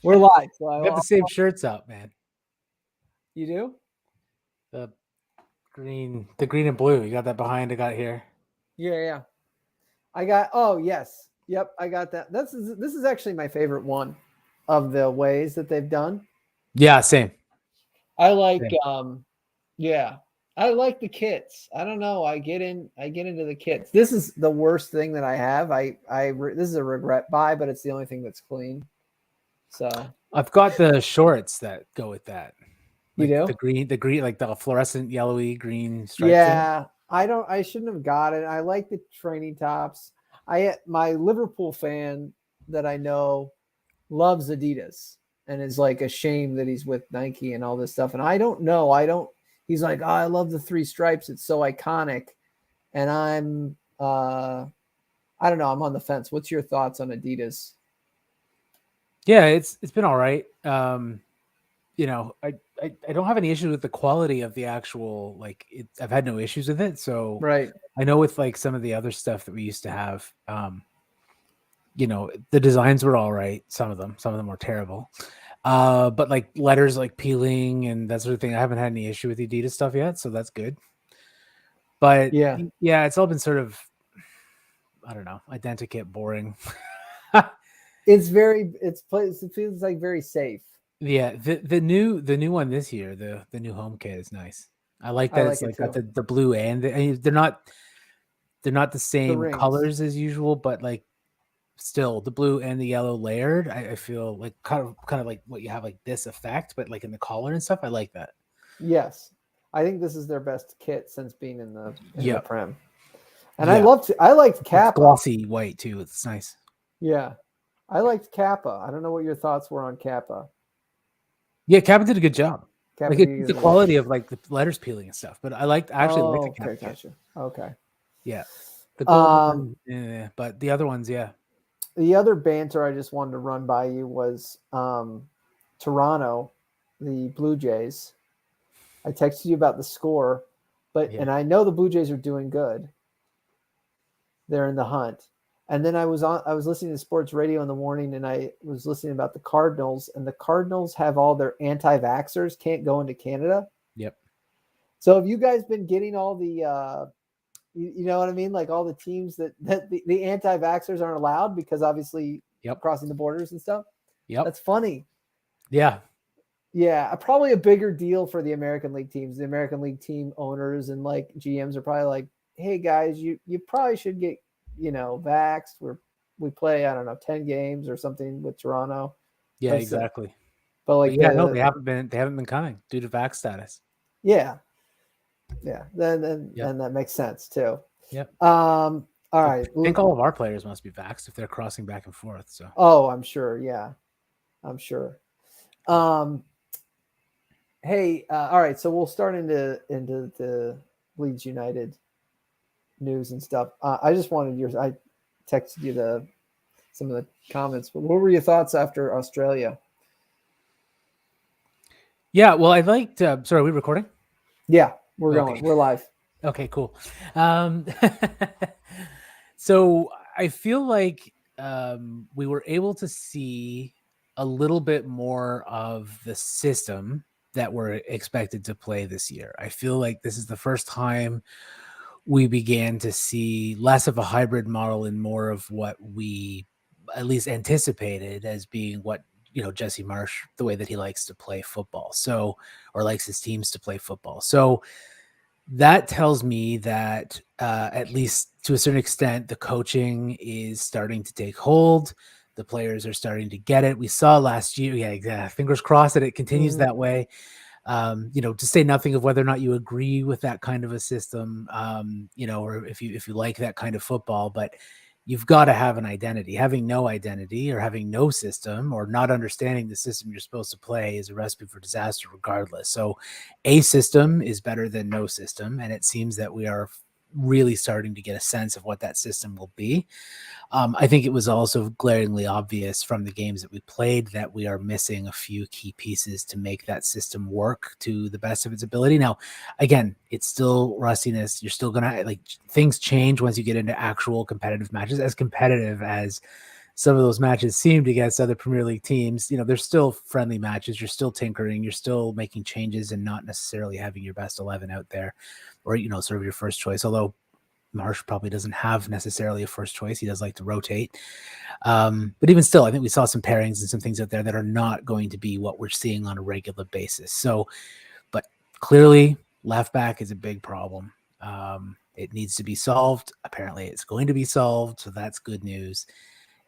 We're live. So We got the same shirts up, man. you do? The the green and blue. You got that behind. I got here. Yeah. I got. Oh yes. Yep. I got that. This is actually my favorite one of the ways that they've done. Yeah, same. I like. Same. Yeah. I like the kits. I don't know. I get into the kits. This is the worst thing that I have. This is a regret buy, but it's the only thing that's clean. So I've got the shorts that go with that, you like do? the green, like the fluorescent yellowy green stripes in it. Yeah. I don't. I shouldn't have got it. I like the training tops. My Liverpool fan that I know loves Adidas and is like ashamed that he's with Nike and all this stuff. And I don't know. He's like, oh, I love the three stripes. It's so iconic. And I don't know. I'm on the fence. What's your thoughts on Adidas? Yeah, it's been all right. I don't have any issues with the quality of the actual I've had no issues with it. So Right. I know with like some of the other stuff that we used to have, the designs were all right. Some of them were terrible. But like letters like peeling and that sort of thing, I haven't had any issue with the Adidas stuff yet, so that's good. But Yeah. yeah, it's all been sort of, I don't know, identikit boring. It feels like very safe. Yeah, the new one this year, the new home kit is nice. I like I that like it's it like got too. the blue and they're not the The same rings. colors as usual, but like still the blue and the yellow layered. I feel like kind of like what you have like this effect, but like in the collar and stuff. I like that. Yes. I think this is their best kit since being in the Yeah, Prem. And yeah. I liked It's Kappa. glossy white too. It's nice. Yeah. I liked Kappa. I don't know what your thoughts were on Kappa. Yeah, Kappa did a good job. Like Kappa it's D the is good. quality of like the letters peeling and stuff. But I actually like Oh, the Kappa okay, kit. gotcha. Okay. Yeah, the gold Um, one, yeah, but the other ones, yeah. the other banter I just wanted to run by you was Toronto, the Blue Jays. I texted you about the score, Yeah. and I know the Blue Jays are doing good. They're in the hunt. And then I was listening to sports radio in the morning and I was listening about the Cardinals, and the Cardinals have all their anti-vaxxers can't go into Canada. Yep. So have you guys been getting all the you know what I mean? Like all the teams that the anti-vaxxers aren't allowed because obviously Yep. crossing the borders and stuff. Yep. That's funny. Yeah. Yeah, probably a bigger deal for the American League teams. The American League team owners and like GMs are probably like, "Hey guys, you probably should get, vaxxed. We play, I don't know, 10 games or something with Toronto." Yeah, But exactly. but But like yeah, no, they haven't been coming due to vax status. yeah. Yeah. Then Yep. then that makes sense too. Yep. All I right. think all of our players must be vaxxed if they're crossing back and forth. So Oh, I'm sure. Yeah. I'm sure. Um Hey, all right. So we'll start into the Leeds United news and stuff. I just wanted yours. I texted you some of the comments, but what were your thoughts after Australia? yeah, well, I liked. Sorry, are we recording? Yeah, we're Okay. going. We're live. Okay, cool. Um, so I feel like we were able to see a little bit more of the system that we're expected to play this year. I feel like this is the first time we began to see less of a hybrid model and more of what we at least anticipated as being what Jesse Marsch, the way that he likes to play football, so or likes his teams to play football. So that tells me that at least to a certain extent, the coaching is starting to take hold. The players are starting to get it. We saw last year, yeah, fingers crossed that it continues Mm-hmm. that way. To say nothing of whether or not you agree with that kind of a system, or if you like that kind of football, but you've got to have an identity. Having no identity or having no system or not understanding the system you're supposed to play is a recipe for disaster regardless. So a system is better than no system. And it seems that we are really starting to get a sense of what that system will be. I think it was also glaringly obvious from the games that we played that we are missing a few key pieces to make that system work to the best of its ability. Now, again, it's still rustiness. You're still going to things change once you get into actual competitive matches, as competitive as some of those matches seemed against other Premier League teams. They're still friendly matches. You're still tinkering. You're still making changes and not necessarily having your best 11 out there, or sort of your first choice. Although Marsch probably doesn't have necessarily a first choice. He does like to rotate. But even still, I think we saw some pairings and some things out there that are not going to be what we're seeing on a regular basis. So, but clearly left back is a big problem. It needs to be solved. Apparently it's going to be solved. So that's good news.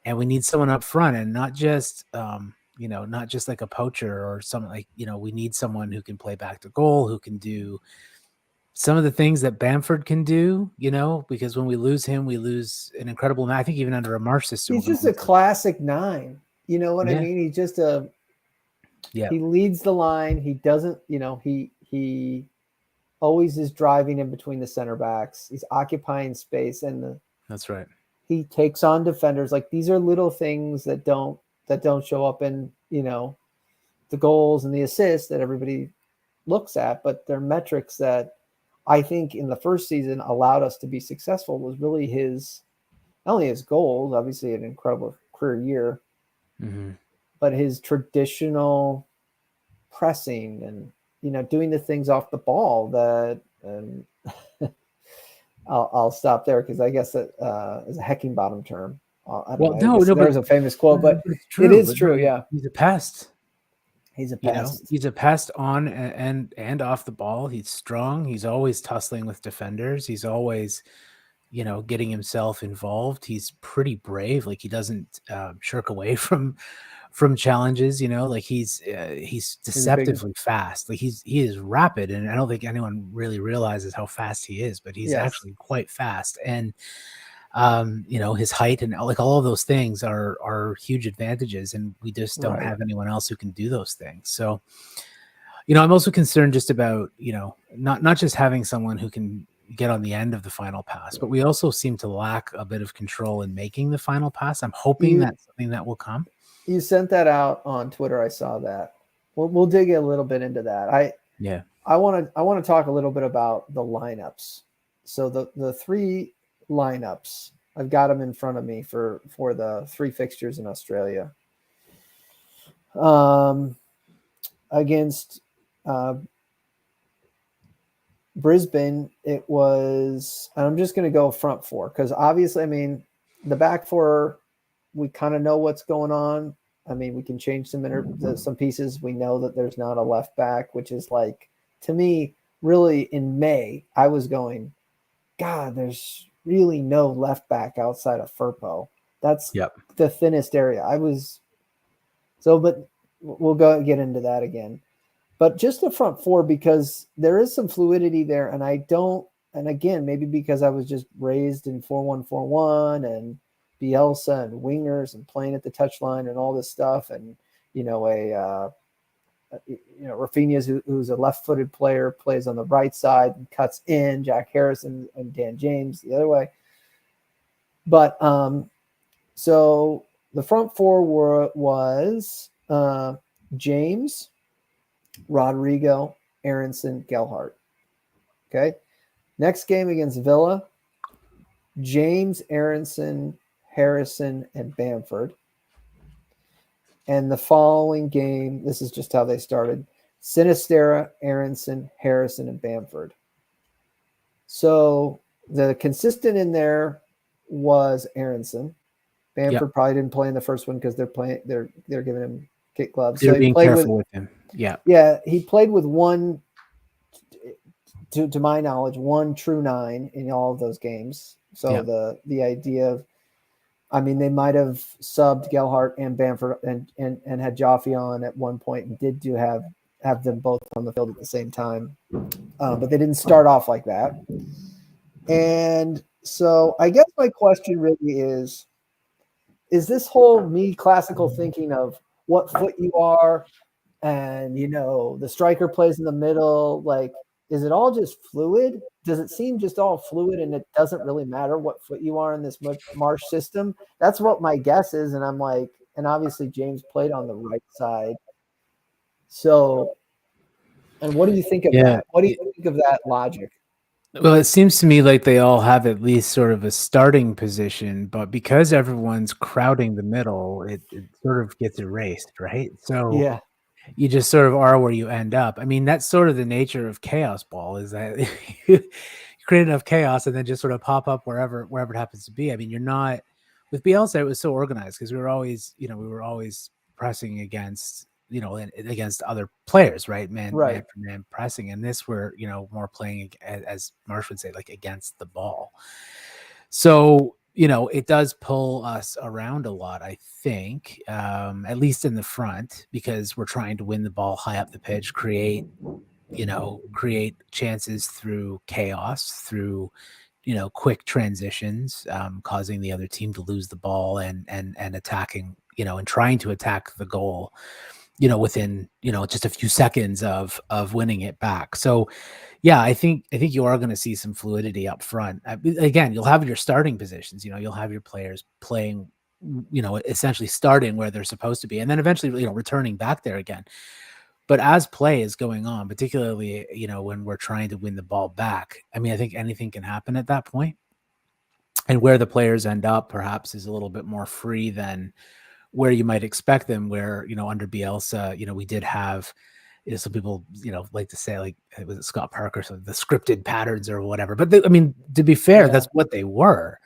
And we need someone up front, and not just, not just like a poacher or something like, we need someone who can play back to goal, who can do some of the things that Bamford can do, because when we lose him, we lose an incredible amount. I think even under a Marsch system. He's just a classic 9. You know what I mean? He's just he leads the line. He doesn't, he always is driving in between the center backs. He's occupying space, and that's right. He takes on defenders. Like, these are little things that don't show up in, the goals and the assists that everybody looks at, but they're metrics that I think in the first season allowed us to be successful. Was really not only his goals, obviously an incredible career year, but his traditional pressing and, doing the things off the ball that, I'll stop there because I guess that is a Heckingbottom term. There's a famous quote, but it is true. Yeah, he's a pest. He's a pest. He's a pest on and off the ball. He's strong. He's always tussling with defenders. He's always, getting himself involved. He's pretty brave. Like, he doesn't shirk away from challenges. Like, he's deceptively fast. Like, he is rapid, and I don't think anyone really realizes how fast he is, but he's actually quite fast. And his height and like all of those things are huge advantages, and we just don't have anyone else who can do those things. So, I'm also concerned just about, not just having someone who can get on the end of the final pass, but we also seem to lack a bit of control in making the final pass. I'm hoping that's something that will come. You sent that out on Twitter. I saw that. We'll dig a little bit into that. I want to talk a little bit about the lineups. So the 3 lineups, I've got them in front of me for the 3 fixtures in Australia. Against Brisbane, it was, and I'm just going to go front 4 because obviously, the back 4, we kind of know what's going on. We can change some pieces. We know that there's not a left back, which is like, to me, really in May, I was going, God, there's really no left back outside of Firpo. That's the thinnest area. But we'll go and get into that again. But just the front 4, because there is some fluidity there, and again, maybe because I was just raised in 4-1-4-1 and Bielsa and wingers and playing at the touchline and all this stuff, and Rafinha's who's a left-footed player, plays on the right side and cuts in. Jac Harrison and Dan James the other way. But so the front 4 was James, Rodrigo, Aronson, Gelhardt. Okay. Next game against Villa, James, Aronson, Harrison, and Bamford. And the following game, this is just how they started: Sinistera, Aronson, Harrison, and Bamford. So the consistent in there was Aronson. Bamford probably didn't play in the first one because they're giving him kit gloves. They're being careful with him. Yeah, he played with one, to my knowledge, one true 9 in all of those games. So the idea of, they might have subbed Gelhardt and Bamford and had Jaffe on at one point and did have them both on the field at the same time. But they didn't start off like that. And so I guess my question really is this whole classical thinking of what foot you are and, the striker plays in the middle, like, is it all just fluid? Does it seem just all fluid and it doesn't really matter what foot you are in this Marsch system? That's what my guess is. And I'm like, and obviously James played on the right side. So, and what do you think of that? What do you think of that logic? Well, it seems to me like they all have at least sort of a starting position, but because everyone's crowding the middle, it sort of gets erased, right? So Yeah, you just sort of are where you end up. I mean, that's sort of the nature of chaos ball is that you create enough chaos and then just sort of pop up wherever it happens to be. I mean, you're not with Bielsa, it was so organized because we were always pressing against, against other players, right? Man right. for man pressing. And this we're, more playing as Marsh would say, like against the ball. So, it does pull us around a lot, I think, at least in the front, because we're trying to win the ball high up the pitch, create chances through chaos, through, quick transitions, causing the other team to lose the ball and attacking, and trying to attack the goal, within, just a few seconds of winning it back. So, yeah, I think you are going to see some fluidity up front. Again, you'll have your starting positions. You'll have your players playing, essentially starting where they're supposed to be, and then eventually, returning back there again. But as play is going on, particularly, when we're trying to win the ball back, I mean, I think anything can happen at that point. And where the players end up, perhaps, is a little bit more free than where you might expect them. Where under Bielsa, we did have some people, like to say, like, was it Scott Parker, so the scripted patterns or whatever. But I mean, to be fair, Yeah. that's what they were.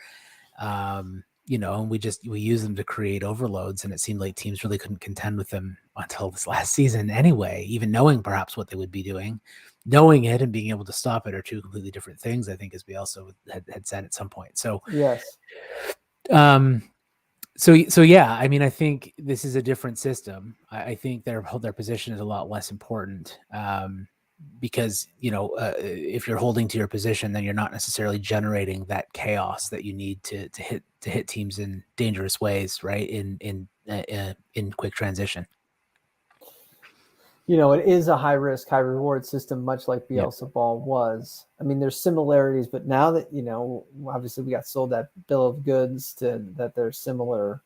And we use them to create overloads, and it seemed like teams really couldn't contend with them until this last season anyway, even knowing perhaps what they would be doing. Knowing it and being able to stop it are two completely different things, I think, as we also had said at some point. So, Yes. um, so yeah, I mean, I think this is a different system. I think their position is a lot less important, because if you're holding to your position, then you're not necessarily generating that chaos that you need to hit teams in dangerous ways, right? In quick transition. It is a high risk, high reward system, much like Yeah. Bielsa ball was. I mean, there's similarities, but now that, obviously we got sold that bill of goods to that they're similar.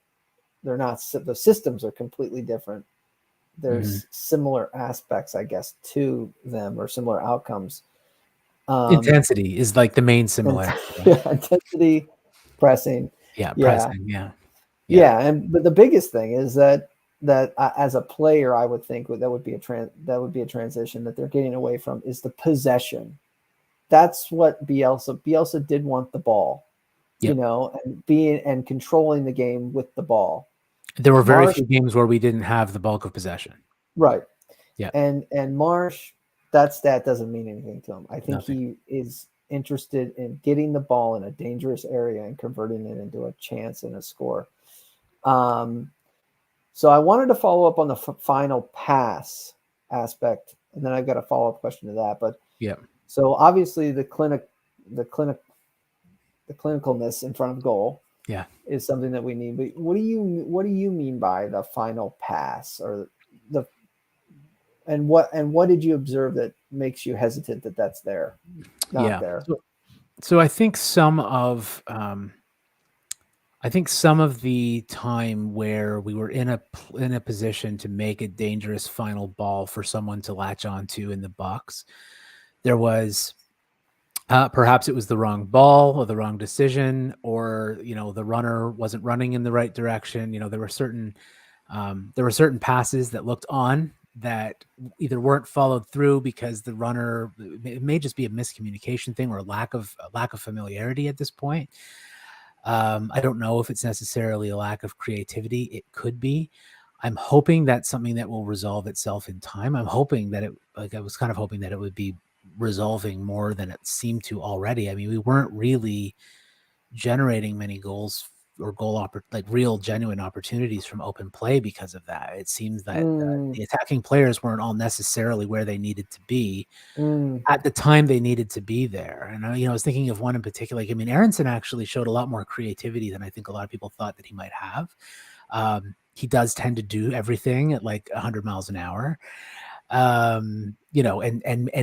They're not, the systems are completely different. Mhm. There's similar aspects, I guess, to them or similar outcomes. Um, Intensity is like the main and similarity. Right? yeah, intensity, pressing. Yeah, Yeah. pressing. Yeah, yeah, Yeah, but the biggest thing is that as a player, I would think that would be a transition that they're getting away from is the possession. That's what Bielsa did want the ball, yep. and being and controlling the game with the ball. There were very Marsh, few games where we didn't have the bulk of possession. right, Yeah, and Marsh, that stat doesn't mean anything to him. I think nothing. he is interested in getting the ball in a dangerous area and converting it into a chance and a score. Um, So I wanted to follow up on the final pass aspect, and then I've got a follow up question to that. But Yeah. so obviously the clinic, the clinicalness in front of goal Yeah. is something that we need. But what do you mean by the final pass or the and what did you observe that makes you hesitant that that's there, not Yeah. there? So I think some of the time where we were in a position to make a dangerous final ball for someone to latch onto in the box, there was perhaps it was the wrong ball or the wrong decision, or the runner wasn't running in the right direction. There were certain passes that looked on that either weren't followed through because the runner, it may just be a miscommunication thing or a lack of familiarity at this point. I don't know if it's necessarily a lack of creativity. It could be. I'm hoping that's something that will resolve itself in time. I'm hoping that I was kind of hoping that it would be resolving more than it seemed to already. I mean, we weren't really generating many goals or like real genuine opportunities from open play because of that. It seems that Mm, the attacking players weren't all necessarily where they needed to be mm, at the time they needed to be there. And I was thinking of one in particular. Like, I mean, Aronson actually showed a lot more creativity than I think a lot of people thought that he might have. He does tend to do everything at like 100 miles an hour. And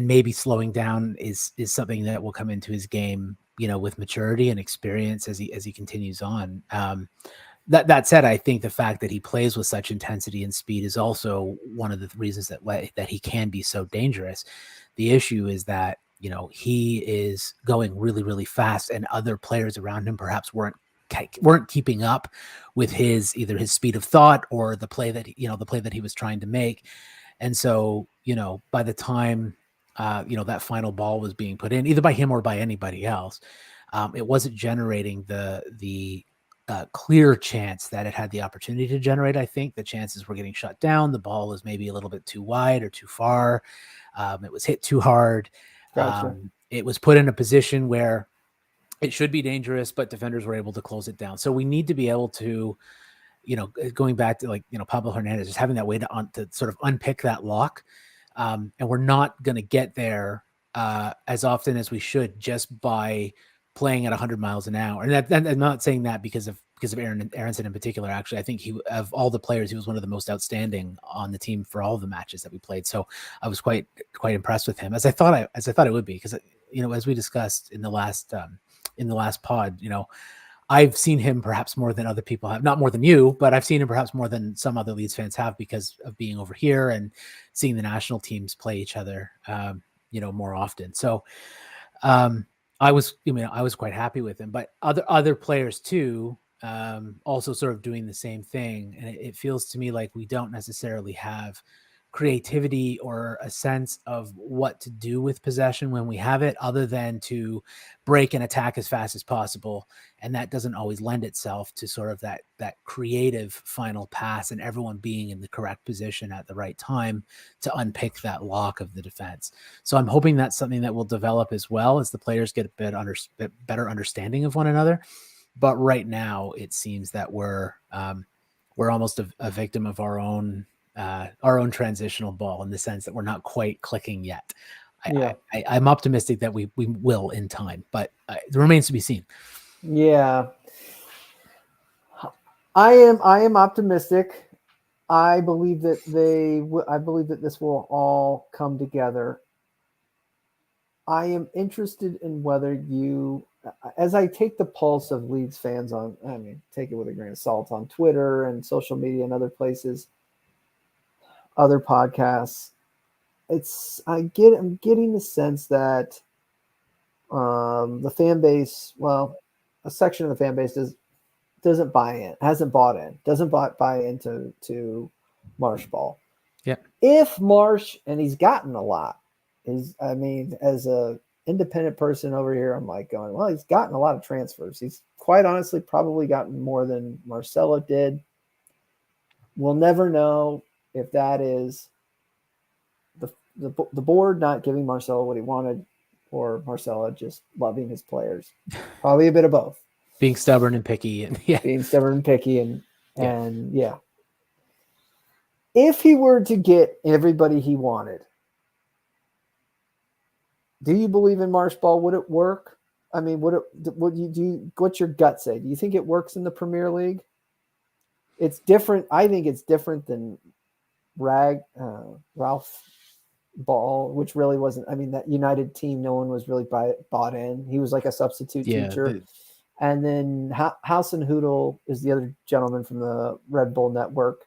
maybe slowing down is something that will come into his game, with maturity and experience as he continues on. That said, I think the fact that he plays with such intensity and speed is also one of the reasons that he can be so dangerous. The issue is that he is going really, really fast, and other players around him perhaps weren't keeping up with either his speed of thought or the play that he was trying to make. And so, by the time, that final ball was being put in, either by him or by anybody else, it wasn't generating the clear chance that it had the opportunity to generate. I think the chances were getting shut down. The ball was maybe a little bit too wide or too far. It was hit too hard. Gotcha. It was put in a position where it should be dangerous, but defenders were able to close it down. So we need to be able to, going back to Pablo Hernandez, just having that way to sort of unpick that lock. And we're not going to get there as often as we should just by playing at 100 miles an hour. And I'm not saying that because of Aronson in particular. Actually, I think of all the players, he was one of the most outstanding on the team for all of the matches that we played. So I was quite impressed with him, as I thought it would be, because as we discussed in the last pod, I've seen him perhaps more than other people have, not more than you, but I've seen him perhaps more than some other Leeds fans have because of being over here and seeing the national teams play each other, more often. So I was quite happy with him, but other players too, also sort of doing the same thing. And it feels to me like we don't necessarily have creativity or a sense of what to do with possession when we have it, other than to break and attack as fast as possible. And that doesn't always lend itself to sort of that creative final pass and everyone being in the correct position at the right time to unpick that lock of the defense. So I'm hoping that's something that will develop as well as the players get a bit better understanding of one another. But right now it seems that we're almost a victim of our own transitional ball, in the sense that we're not quite clicking yet. I'm optimistic that we will in time, but it remains to be seen. Yeah, I am optimistic. I believe that this will all come together. I am interested in whether you, as I take the pulse of Leeds fans take it with a grain of salt on Twitter and social media and other places, other podcasts. I'm getting the sense that the fan base, a section of the fan base hasn't buy into Marsch Ball. Yeah. If Marsch, and he's gotten a lot, as a independent person over here, I'm like going, well, he's gotten a lot of transfers. He's quite honestly probably gotten more than Marcelo did. We'll never know if that is the board not giving Marcelo what he wanted, or Marcelo just loving his players. Probably a bit of both. Being stubborn and picky, and being stubborn and picky, and if he were to get everybody he wanted, do you believe in Marsch Ball? Would it work? I mean, what's your gut say? Do you think it works in the Premier League? It's different. I think it's different than Ralph Ball, which really wasn't. I mean, that United team, no one was really bought in. He was like a substitute teacher. And then Hasenhüttl is the other gentleman from the Red Bull Network.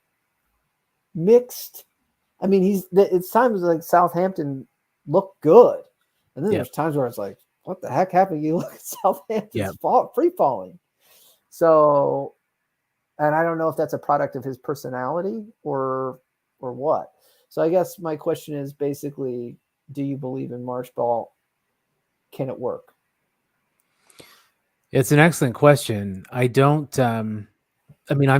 Mixed. I mean, it's times like Southampton looked good, and then there's times where it's like, what the heck happened? You look at Southampton's free falling. So, and I don't know if that's a product of his personality or what. So I guess my question is basically, do you believe in Marsch Ball? Can it work? It's an excellent question. I don't. I'm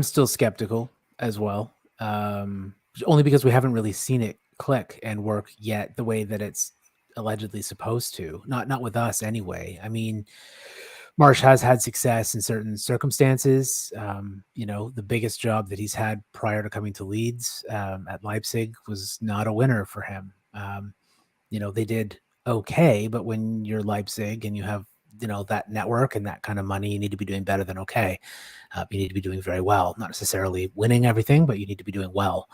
still skeptical as well. Only because we haven't really seen it click and work yet the way that it's allegedly supposed to. Not with us anyway. I mean, Marsch has had success in certain circumstances. The biggest job that he's had prior to coming to Leeds at Leipzig was not a winner for him. They did okay, but when you're Leipzig and you have that network and that kind of money, you need to be doing better than okay. You need to be doing very well, not necessarily winning everything, but you need to be doing well.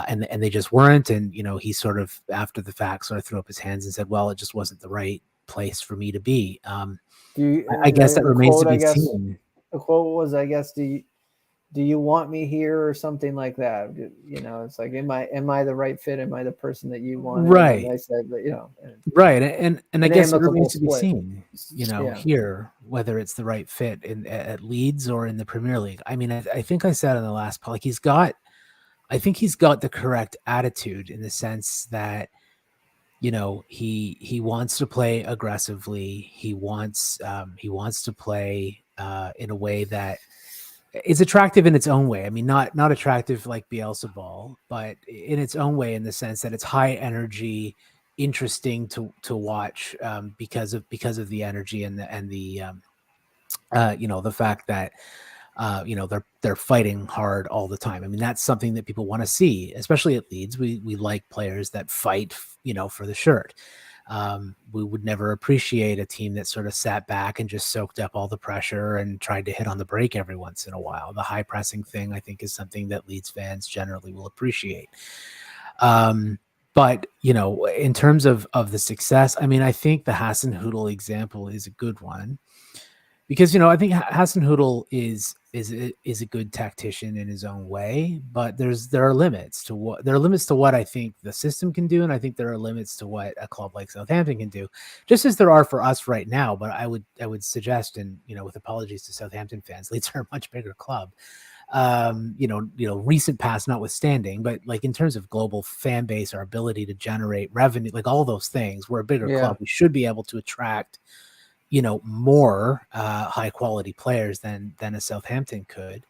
And they just weren't. And, he sort of, after the fact, sort of threw up his hands and said, well, it just wasn't the right place for me to be. I guess that remains to be seen. The quote was, I guess, do you want me here or something like that? You know, it's like, am I the right fit? Am I the person that you wanted? And Right. I said, you know, Right. And I an guess it amicable remains to be split. seen, Yeah. here, whether it's the right fit at Leeds or in the Premier League. I mean, I think I said on the last pod, like I think he's got the correct attitude in the sense that, he wants to play aggressively. He wants to play in a way that is attractive in its own way. I mean, not attractive like Bielsa ball, but in its own way, in the sense that it's high energy, interesting to watch, because of the energy and the fact that they're fighting hard all the time. I mean, that's something that people want to see, especially at Leeds. We like players that fight, for the shirt. We would never appreciate a team that sort of sat back and just soaked up all the pressure and tried to hit on the break every once in a while. The high pressing thing, I think, is something that Leeds fans generally will appreciate. But in terms of the success, I mean, I think the Hassan Hoodle example is a good one. Because I think Hassan Hoodle is a good tactician in his own way, but there are limits to what I think the system can do, and I think there are limits to what a club like Southampton can do, just as there are for us right now. But I would suggest, and with apologies to Southampton fans, Leeds are a much bigger club. Recent past notwithstanding, but like in terms of global fan base, our ability to generate revenue, like all those things, we're a bigger club. We should be able to attract more high quality players than a Southampton could.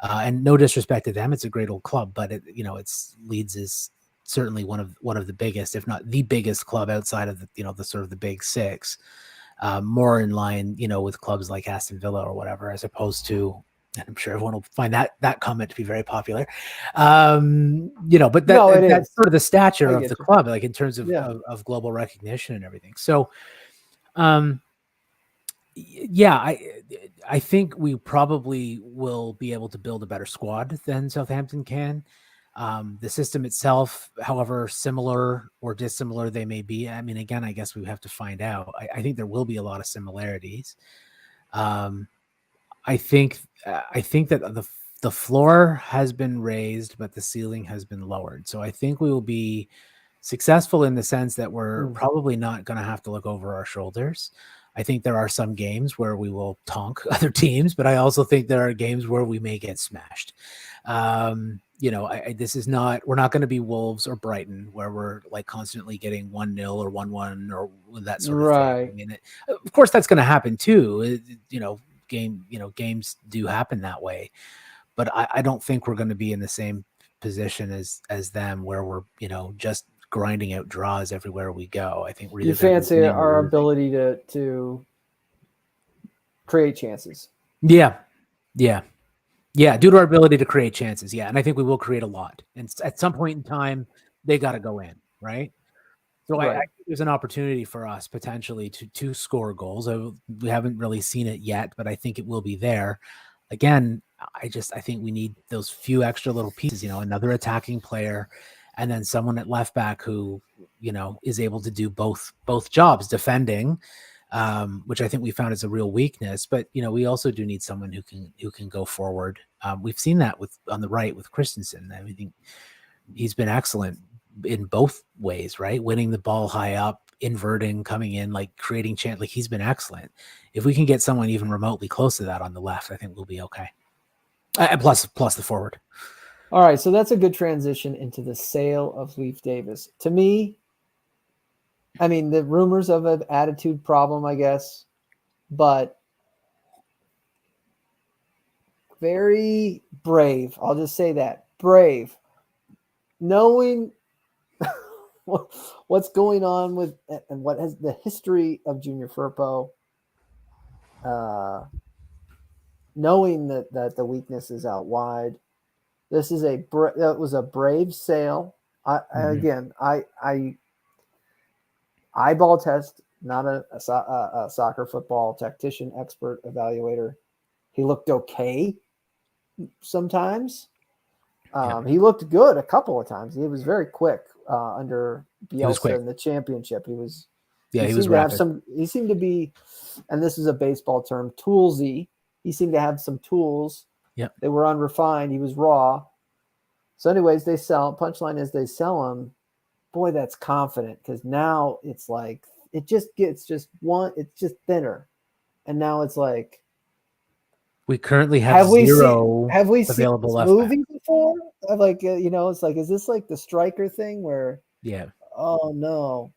And no disrespect to them, it's a great old club, but it's Leeds is certainly one of the biggest, if not the biggest club outside of the sort of the big six, more in line, with clubs like Aston Villa or whatever, as opposed to, and I'm sure everyone will find that comment to be very popular. But that's sort of the stature of the club, like in terms of global recognition and everything. So, yeah, I think we probably will be able to build a better squad than Southampton can. The system itself, however similar or dissimilar they may be, I mean, again, I guess we have to find out. I think there will be a lot of similarities. I think that the floor has been raised, but the ceiling has been lowered. So I think we will be successful in the sense that we're probably not going to have to look over our shoulders. I think there are some games where we will tonk other teams, but I also think there are games where we may get smashed. This is not, we're not going to be Wolves or Brighton where we're like constantly getting 1-0 or 1-1 or that sort of thing. I mean, of course that's going to happen too. Games do happen that way, but I don't think we're going to be in the same position as them where we're, just grinding out draws everywhere we go. I think we're you fancy our ability to create chances. Yeah. Due to our ability to create chances. Yeah. And I think we will create a lot. And at some point in time, they got to go in. Right. So I think there's an opportunity for us potentially to score goals. We haven't really seen it yet, but I think it will be there. Again, I think we need those few extra little pieces, another attacking player, and then someone at left back who, is able to do both jobs, defending, which I think we found is a real weakness. But we also do need someone who can go forward. We've seen that on the right with Christensen. I think he's been excellent in both ways, right? Winning the ball high up, inverting, coming in, like creating chance. Like he's been excellent. If we can get someone even remotely close to that on the left, I think we'll be okay. Plus the forward. All right, so that's a good transition into the sale of Leif Davis. To me, I mean, the rumors of an attitude problem, I guess, but very brave. I'll just say that. Brave. Knowing what's going on with and what has the history of Junior Firpo, knowing that the weakness is out wide. This is that was a brave sale. Again, I eyeball test, not a soccer football tactician, expert, evaluator. He looked okay sometimes. He looked good a couple of times. He was very quick under Bielsa in the championship. He was rapid. He seemed to be, and this is a baseball term, toolsy. He seemed to have some tools Yep. They were unrefined. He was raw. So, anyways, they sell. Punchline is they sell him. Boy, that's confident because now it's like it just gets just one. It's just thinner, and now it's like We currently have zero have we seen available this left back. movie before? Like it's like is this like the striker thing where Yeah. oh no,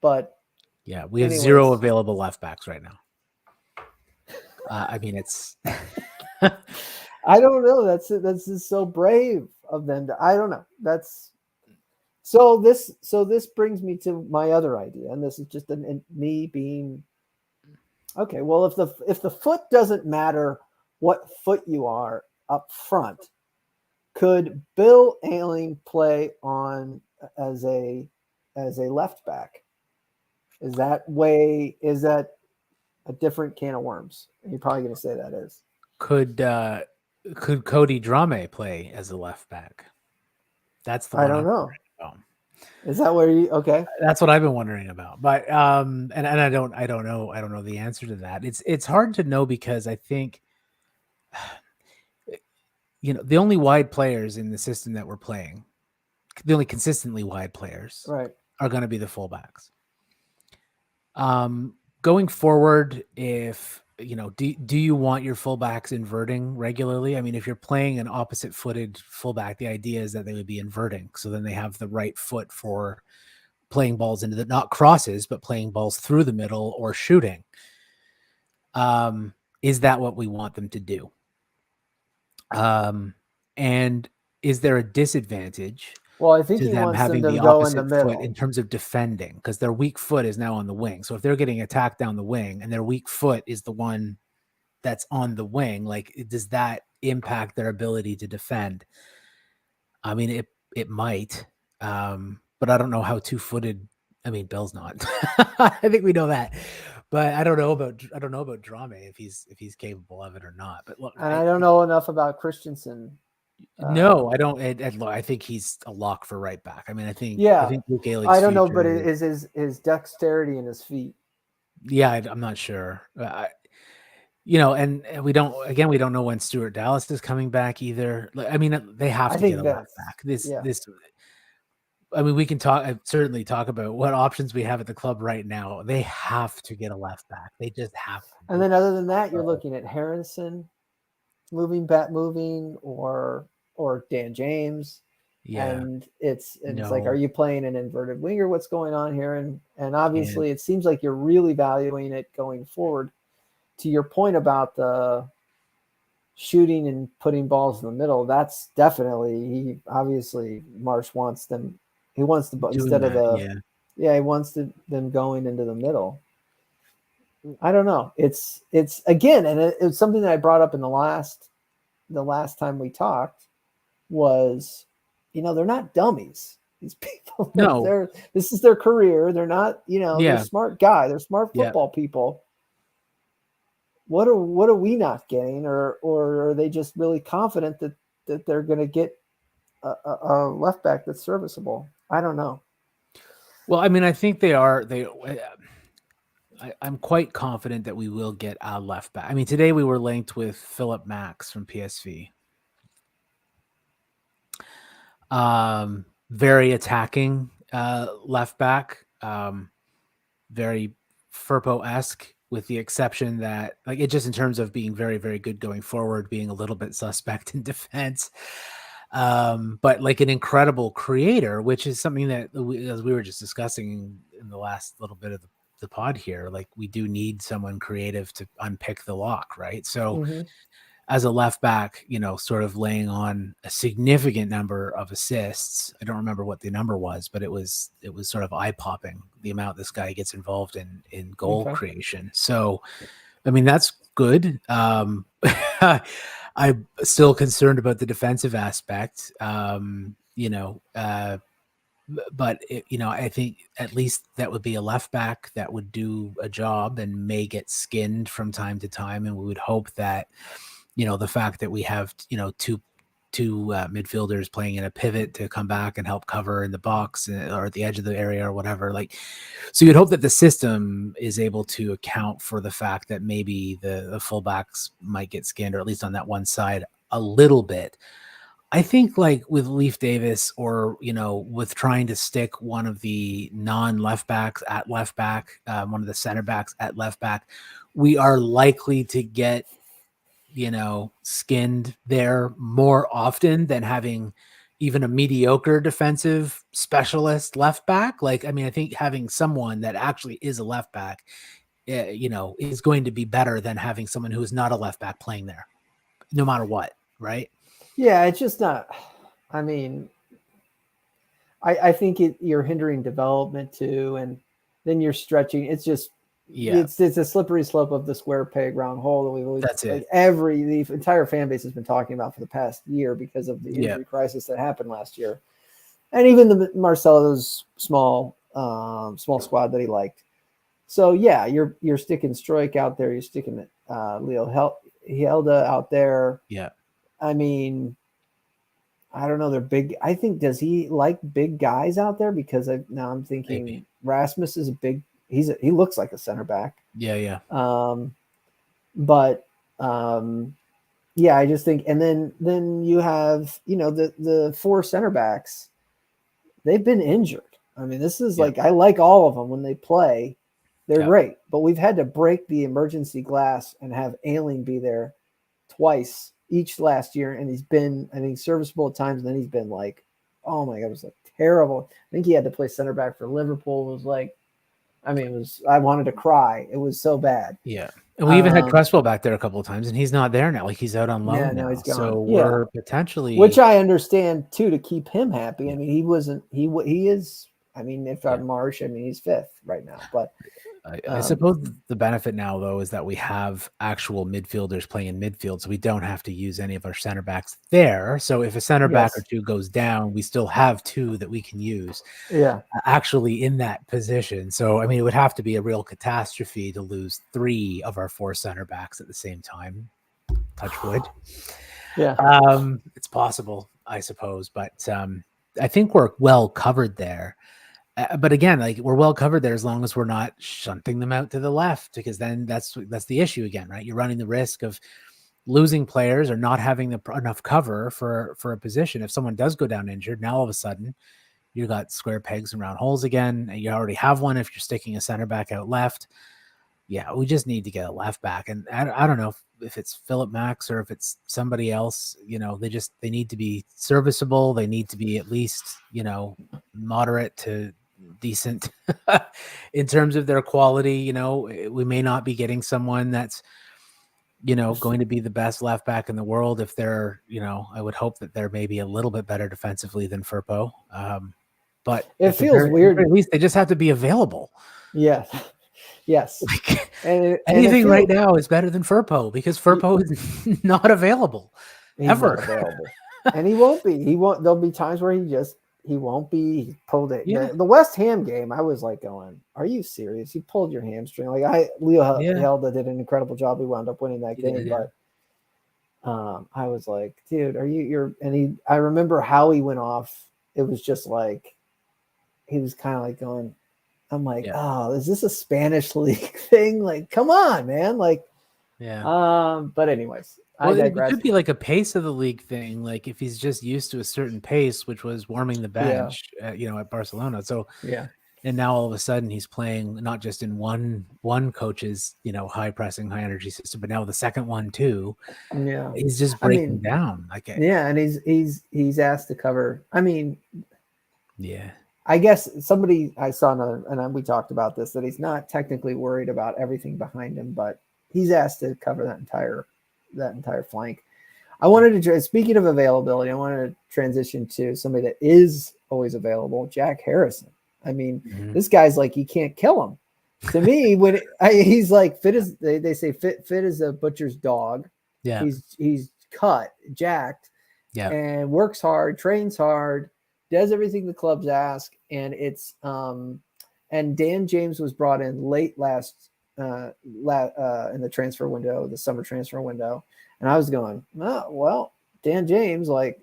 but Yeah, we have anyways. 0 available left backs right now. I mean, it's. I don't know. That's just so brave of them. I don't know. So this brings me to my other idea, and this is just me being okay. Well, if the foot doesn't matter what foot you are up front, could Bill Ayling play on as a left back? Is that a different can of worms? You're probably going to say that is. Could Cody Drame play as a left back? That's the one. I don't know. Is that where you okay? That's what I've been wondering about. But and I don't know the answer to that. It's hard to know because I think the only wide players in the system that we're playing, the only consistently wide players are going to be the fullbacks. Going forward, if do you want your fullbacks inverting regularly? I mean, if you're playing an opposite-footed fullback, the idea is that they would be inverting, so then they have the right foot for playing balls into not crosses, but playing balls through the middle or shooting. Is that what we want them to do? And is there a disadvantage? Well, I think to he them wants having them to the go in the opposite middle foot in terms of defending, because their weak foot is now on the wing. So if they're getting attacked down the wing and their weak foot is the one that's on the wing, like does that impact their ability to defend? I mean, it might, but I don't know how 2-footed. I mean, Bill's not. I think we know that, but I don't know about Drame if he's capable of it or not. But look, and I don't know enough about Christensen. No, I don't. I think he's a lock for right back. I mean, I think Luke Ayling's I don't know, but future it is his dexterity in his feet. Yeah, I'm not sure. And we don't know when Stuart Dallas is coming back either. I mean, they have to get a left back. I mean, we can certainly talk about what options we have at the club right now. They have to get a left back. They just have to. And then other than that, you're looking at Harrison moving, or Dan James. Yeah. And it's like, are you playing an inverted winger? What's going on here? And obviously it seems like you're really valuing it going forward. To your point about the shooting and putting balls in the middle, that's definitely obviously Marsch wants them. He wants the instead of the he wants them going into the middle. I don't know. It's again, and it's something that I brought up in the last time we talked was, they're not dummies. These people, no, this is their career. They're not, they're smart guys. They're smart football people. What are we not getting, or are they just really confident that they're going to get a left back that's serviceable? I don't know. Well, I mean, I think they are. I'm quite confident that we will get a left back. I mean, today we were linked with Philip Max from PSV. Very attacking left back, very Firpo-esque, with the exception that, like, it just in terms of being very, very good going forward, being a little bit suspect in defense. But like an incredible creator, which is something that, as we were just discussing in the last little bit of the pod here, like we do need someone creative to unpick the lock, right? So as a left back, sort of laying on a significant number of assists. I don't remember what the number was, but it was sort of eye-popping, the amount this guy gets involved in goal creation. So, I mean, that's good. I'm still concerned about the defensive aspect, but I think at least that would be a left back that would do a job and may get skinned from time to time. And we would hope that, the fact that we have, two midfielders playing in a pivot to come back and help cover in the box or at the edge of the area or whatever. So you'd hope that the system is able to account for the fact that maybe the fullbacks might get skinned, or at least on that one side a little bit. I think like with Leaf Davis or, with trying to stick one of the non-left backs at left back, one of the center backs at left back, we are likely to get, skinned there more often than having even a mediocre defensive specialist left back. Like, I mean, I think having someone that actually is a left back, is going to be better than having someone who is not a left back playing there, no matter what. Right. Yeah. It's just not, I mean, I think you're hindering development too. And then you're stretching. It's just, it's a slippery slope of the square peg round hole that we've always, That's it. The entire fan base has been talking about for the past year because of the injury crisis that happened last year. And even the Marcelo's small squad that he liked. So yeah, you're sticking Stroik out there. You're sticking Leo Helda out there. Yeah. I mean, I don't know. They're big. I think, does he like big guys out there? Because now I'm thinking Maybe. Rasmus is a big. He looks like a center back. Yeah. Yeah, I just think, and then you have the four center backs. They've been injured. I mean, this is like, I like all of them when they play. They're great, but we've had to break the emergency glass and have Ailing be there twice each last year, and he's been, I think, serviceable at times, and then he's been like, oh my God, it was like terrible. I think he had to play center back for Liverpool. It was like, I mean, I wanted to cry. It was so bad. Yeah. And we even had Cresswell back there a couple of times, and he's not there now. Like, he's out on loan Yeah, now. he's gone. So we're potentially, which I understand too, to keep him happy. I mean, he is. I mean, if I'm Marsch, I mean, he's fifth right now. But I suppose the benefit now, though, is that we have actual midfielders playing in midfield, so we don't have to use any of our center backs there. So if a center back or two goes down, we still have two that we can use. Yeah, actually in that position. So I mean, it would have to be a real catastrophe to lose three of our four center backs at the same time. Touch wood. Yeah. It's possible, I suppose, but I think we're well covered there. But again, like, we're well covered there as long as we're not shunting them out to the left, because then that's the issue again, right? You're running the risk of losing players or not having enough cover for a position. If someone does go down injured, now all of a sudden you got square pegs and round holes again. And you already have one if you're sticking a center back out left. Yeah, we just need to get a left back. And I don't know if it's Philip Max or if it's somebody else. They need to be serviceable. They need to be at least, moderate to decent in terms of their quality. We may not be getting someone that's going to be the best left back in the world. If they're, I would hope that they're maybe a little bit better defensively than Firpo. But it feels weird. At least they just have to be available. Yeah. Yes. Anything right now is better than Firpo, because Firpo is not available ever. Not available. And he won't be. There'll be times where he won't be. He pulled it. Yeah. The West Ham game, I was like going, are you serious? You pulled your hamstring. Like, Leo Helda did an incredible job. We wound up winning that game. But I was like, dude, I remember how he went off. It was just like, he was kind of like going, I'm like, oh, is this a Spanish league thing? Like, come on, man. Like, but anyways, I digress. It could be like a pace of the league thing. Like, if he's just used to a certain pace, which was warming the bench, at Barcelona. So, and now all of a sudden he's playing not just in one coach's, high pressing, high energy system, but now the second one too. Yeah. He's just breaking down. Like, and he's asked to cover. I mean, yeah. I guess somebody I saw and we talked about this, that he's not technically worried about everything behind him, but he's asked to cover that entire flank. I wanted to, speaking of availability, I wanted to transition to somebody that is always available, Jac Harrison. I mean, this guy's like, you can't kill him. To me, he's like fit as they say, fit as a butcher's dog. Yeah, he's cut, jacked, and works hard, trains hard, does everything the clubs ask, and it's and Dan James was brought in late last in the transfer window, the summer transfer window, and I was going, oh, well, Dan James, I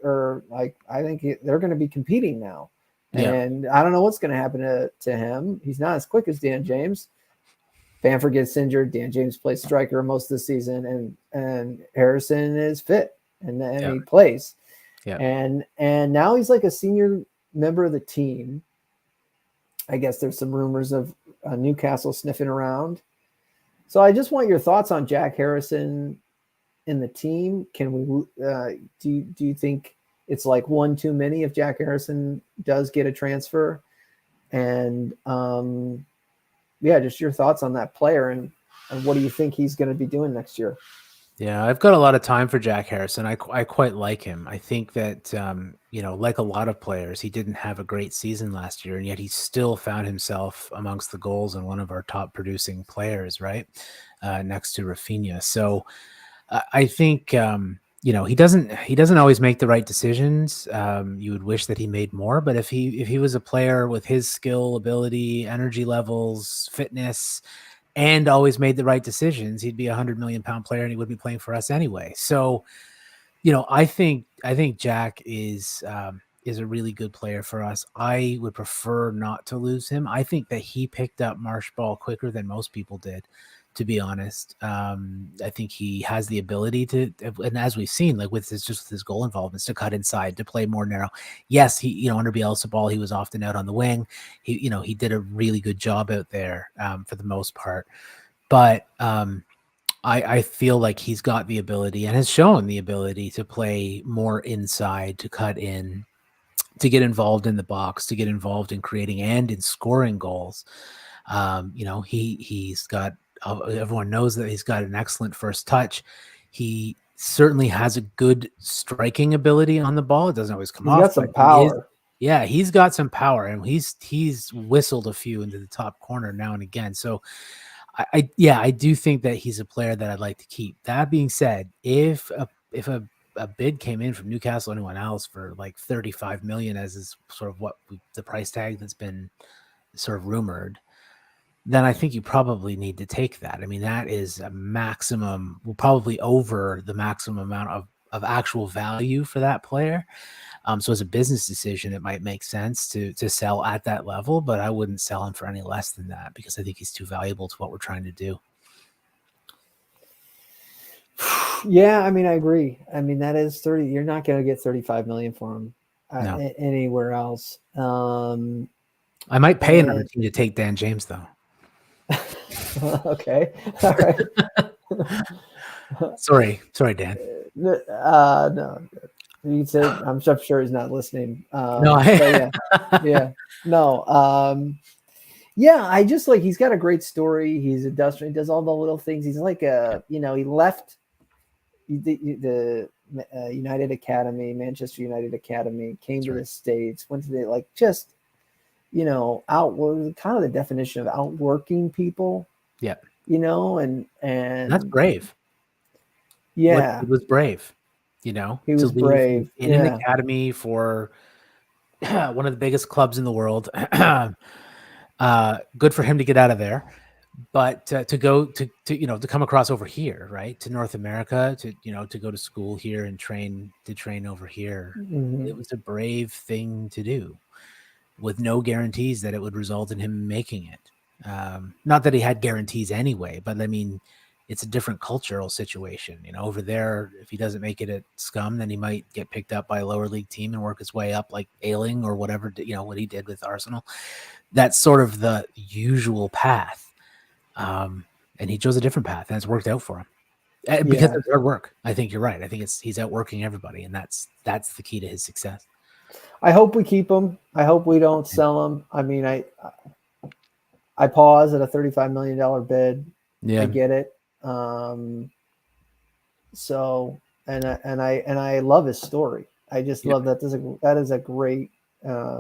think they're going to be competing now, and I don't know what's going to happen to him. He's not as quick as Dan James. Bamford gets injured. Dan James plays striker most of the season, and Harrison is fit. and then Yeah. he plays. Yeah. And now he's like a senior member of the team. I guess there's some rumors of Newcastle sniffing around. So I just want your thoughts on Jac Harrison in the team. Can we do you think it's like one too many if Jac Harrison does get a transfer? And yeah, just your thoughts on that player and what do you think he's going to be doing next year? Yeah, I've got a lot of time for Jac Harrison. I quite like him. I think that, like a lot of players, he didn't have a great season last year, and yet he still found himself amongst the goals and one of our top producing players, right? Next to Rafinha. So I think, he doesn't always make the right decisions. You would wish that he made more, but if he was a player with his skill, ability, energy levels, fitness, and always made the right decisions, he'd be a 100 million pound player and he would be playing for us anyway. So, I think Jac is a really good player for us. I would prefer not to lose him. I think that he picked up Marsch Ball quicker than most people did, to be honest. I think he has the ability to, and as we've seen, like with his goal involvements, to cut inside, to play more narrow. Yes, he, under Bielsa Ball, he was often out on the wing. He did a really good job out there for the most part. But I feel like he's got the ability and has shown the ability to play more inside, to cut in, to get involved in the box, to get involved in creating and in scoring goals. He's got, everyone knows that he's got an excellent first touch. He certainly has a good striking ability on the ball. It doesn't always come He's off, got some but power. he's got some power, and he's whistled a few into the top corner now and again. So I do think that he's a player that I'd like to keep. That being said, if a bid came in from Newcastle or anyone else for like 35 million, as is sort of the price tag that's been sort of rumored, then I think you probably need to take that. I mean, that is a maximum, probably over the maximum amount of actual value for that player. So as a business decision, it might make sense to sell at that level, but I wouldn't sell him for any less than that because I think he's too valuable to what we're trying to do. Yeah, I mean, I agree. I mean, that is 30. You're not going to get 35 million for him No. anywhere else. I might pay another team to take Dan James, though. Okay. All right. Sorry, Dan. No. You said I'm sure he's not listening. No, yeah. No. Yeah, I just like he's got a great story. He's industrial. He does all the little things. He's like he left the United Academy, Manchester United Academy, came to the States, went to the just outwork, kind of the definition of outworking people. Yeah. And that's brave. Yeah. He was brave, he was brave in an academy for one of the biggest clubs in the world. Good for him to get out of there, but to go to come across over here, right, to North America, to go to school here and train over here. Mm-hmm. It was a brave thing to do, with no guarantees that it would result in him making it. Not that he had guarantees anyway, but I mean, it's a different cultural situation. Over there, if he doesn't make it at Scum, then he might get picked up by a lower league team and work his way up like Ailing or whatever, what he did with Arsenal. That's sort of the usual path. And he chose a different path, and it's worked out for him. Because of hard work. I think you're right. I think he's outworking everybody, and that's the key to his success. I hope we keep him. I hope we don't sell him. I mean, I pause at a $35 million bid. Yeah. I get it. So, and I love his story. I just love that. That is a great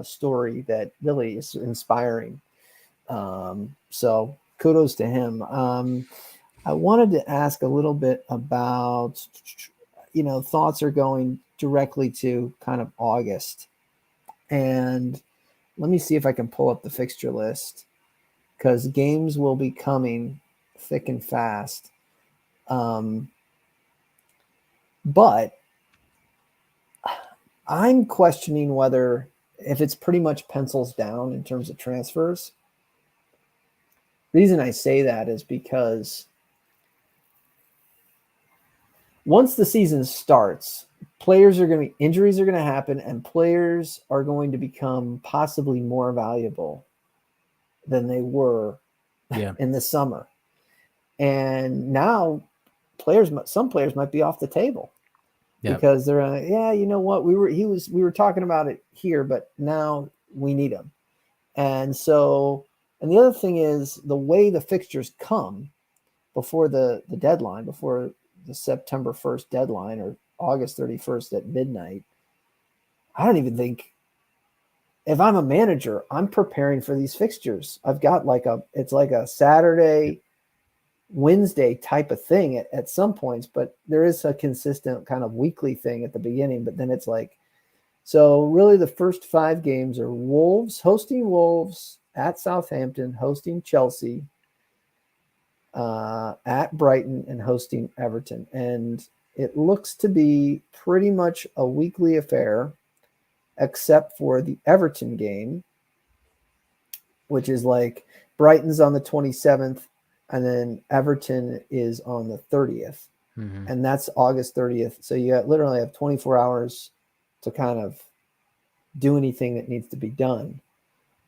story that really is inspiring. So kudos to him. I wanted to ask a little bit about, thoughts are going directly to kind of August. And let me see if I can pull up the fixture list, because games will be coming thick and fast. But I'm questioning if it's pretty much pencils down in terms of transfers. The reason I say that is because once the season starts, injuries are going to happen, and players are going to become possibly more valuable than they were in the summer. And now some players might be off the table because they're you know what, we were talking about it here, but now we need him. And so, and the other thing is the way the fixtures come before the deadline, before the September 1st deadline or August 31st at midnight. I don't even think, if I'm a manager, I'm preparing for these fixtures. I've got it's like a Saturday, Wednesday type of thing at some points, but there is a consistent kind of weekly thing at the beginning. But then it's like, so really the first 5 games are hosting Wolves, at Southampton, hosting Chelsea, at Brighton, and hosting Everton. And it looks to be pretty much a weekly affair, except for the Everton game, which is like Brighton's on the 27th, and then Everton is on the 30th. Mm-hmm. And that's August 30th. So you literally have 24 hours to kind of do anything that needs to be done.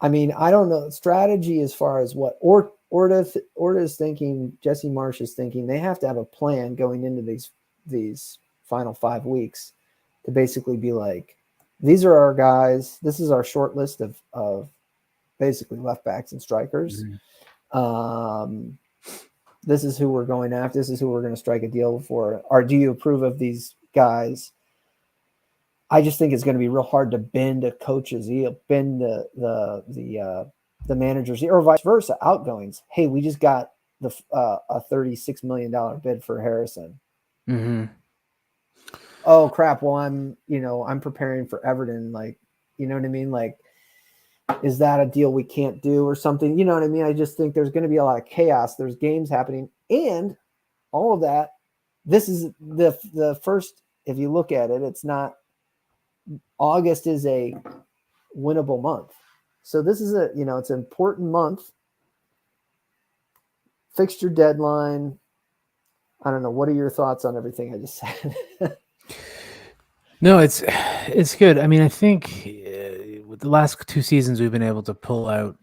I mean, I don't know strategy as far as what Orta is thinking, Jesse Marsch is thinking. They have to have a plan going into these final 5 weeks to basically be like, these are our guys. This is our short list of basically left backs and strikers. Mm-hmm. This is who we're going after. This is who we're going to strike a deal for. Or do you approve of these guys? I just think it's going to be real hard to bend a coach's ear, bend the manager's ear, or vice versa. Outgoings. Hey, we just got a $36 million bid for Harrison. Mm-hmm. Oh crap! Well, I'm preparing for Everton. Like, you know what I mean? Like, is that a deal we can't do or something? You know what I mean? I just think there's going to be a lot of chaos. There's games happening, and all of that. This is the first. If you look at it, it's not. August is a winnable month. So this is it's an important month. Fixture deadline. I don't know. What are your thoughts on everything I just said? No, it's good. I mean, I think with the last 2 seasons, we've been able to pull out,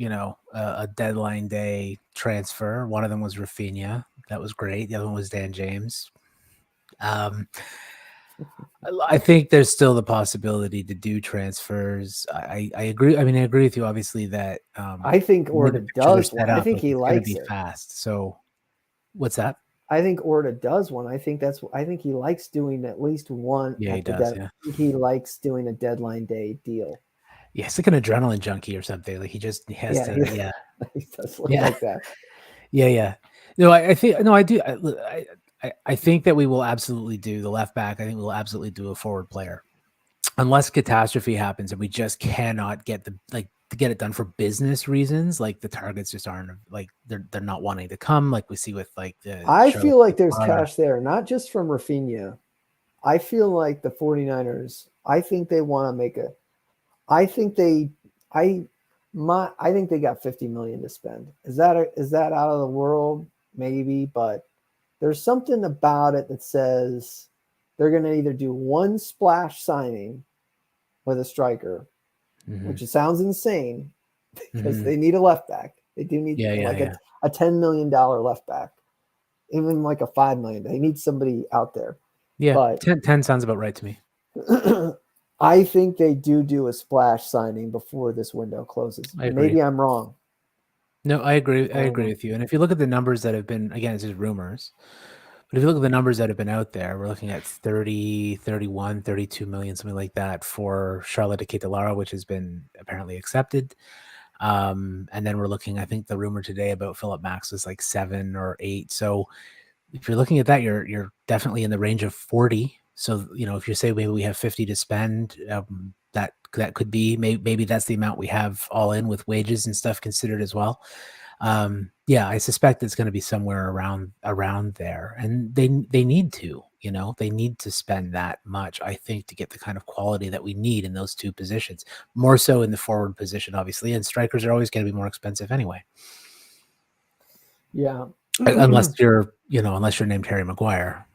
a deadline day transfer. One of them was Rafinha. That was great. The other one was Dan James. I think there's still the possibility to do transfers. I agree. I mean, I agree with you, obviously, that I think Orta does one. I think he likes it fast. So, what's that? I think Orta does one. I think he likes doing at least one. Yeah, he does. I think he likes doing a deadline day deal. Yeah, it's like an adrenaline junkie or something. Like he has to. Yeah, he does look like that. Yeah. No, I think. No, I do. I think that we will absolutely do the left back. I think we'll absolutely do a forward player, unless catastrophe happens and we just cannot get to get it done for business reasons. Like the targets just aren't like they're not wanting to come. Like we see with like the. I feel like there's cash there, not just from Rafinha. I feel like the 49ers. I think they want to make I think they got $50 million to spend. Is that out of the world? Maybe, but there's something about it that says they're going to either do one splash signing with a striker, mm-hmm. which sounds insane because mm-hmm. they need a left back. They do need a $10 million left back, even like a $5 million. They need somebody out there. Yeah, but 10 sounds about right to me. I think they do a splash signing before this window closes. Maybe I'm wrong. No, I agree. I agree with you. And if you look at the numbers that have been, again, it's just rumors, but if you look at the numbers that have been out there, we're looking at 30, 31, 32 million, something like that for Charlotte Ketelara, which has been apparently accepted. And then we're looking, I think the rumor today about Philip Max was like 7 or 8. So if you're looking at that, you're definitely in the range of 40. So, if you say maybe we have 50 to spend, that could be, maybe that's the amount we have all in with wages and stuff considered as well. I suspect it's going to be somewhere around there, and they need to, they need to spend that much, I think, to get the kind of quality that we need in those 2 positions, more so in the forward position, obviously, and strikers are always going to be more expensive anyway. Yeah. Unless you're named Harry Maguire.